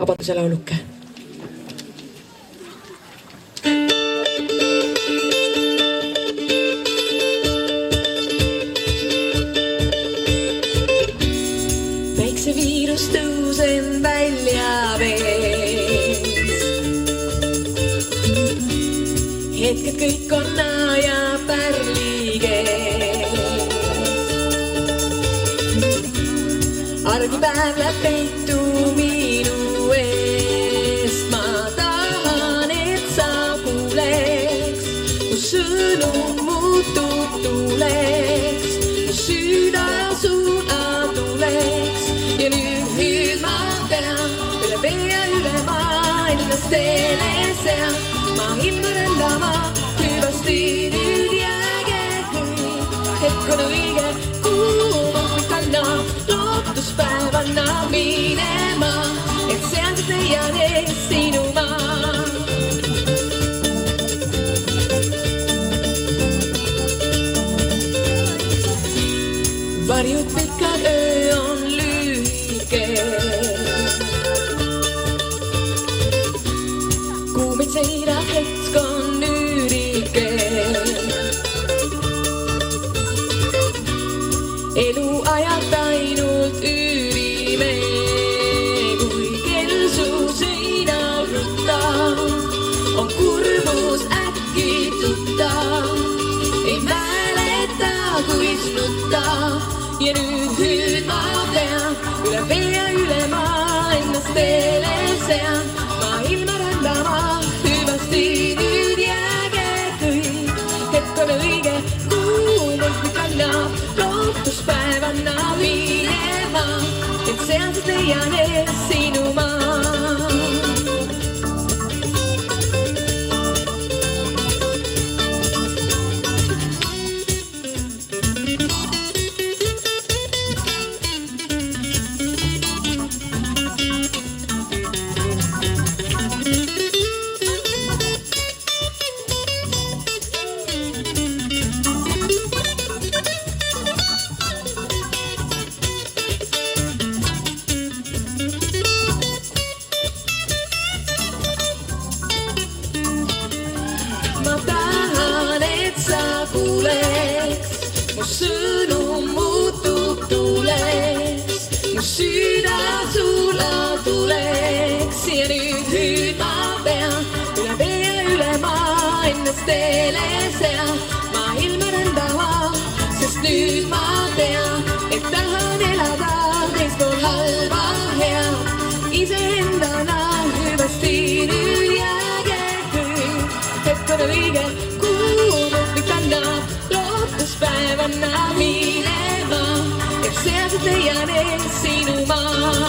Vabaduse lauluke. Väikse viirus tõusen välja vees. Hetked kõik on ja pärligees. Argipäev läheb peitu minu eest. Ma tahan, et sa kuuleks, mu sõnum muutub tuleks, mu süda suuna tuleks. Ja nüüd ma tean, üle vee ja üle maailmastele sean. Ma ilma rändama hüvasti nüüd jääge kõik. Hetk on õige, kuumalt annab lootuspäev annab minema, et sealt leian ees sinu maa. Varjud pikad, öö on lühike. Kuumid seirab, hetk on üürike. Elu ajab ainult üürime, kui kell su seinal rutab, on kurbus äkki tuttav. Ei mäleta, kuis nutab. Ja nüüd ma tean, üle vee ja üle maailmastele sean. Ma ilma rändama hüvasti nüüd jääge kõik. Hetk on õige, kuumalt kannab lootuspäev annab minema, et sealt leian ees sinu maa. Ma tahan, et sa kuuleks, mu sõnum muutub tuleks, mu süda sulla tuleks. Ja nüüd ma pean, üle vee ja üle maailmastele sean. Ma ilma rändama, sest nüüd ma tean, et tahan elada teispool halva hea. Iseendana hüvasti nüüd jääge kõik. Hetk on õige, kuumalt kannab lootuspäev annab minema, et sealt leian ees sinu maa.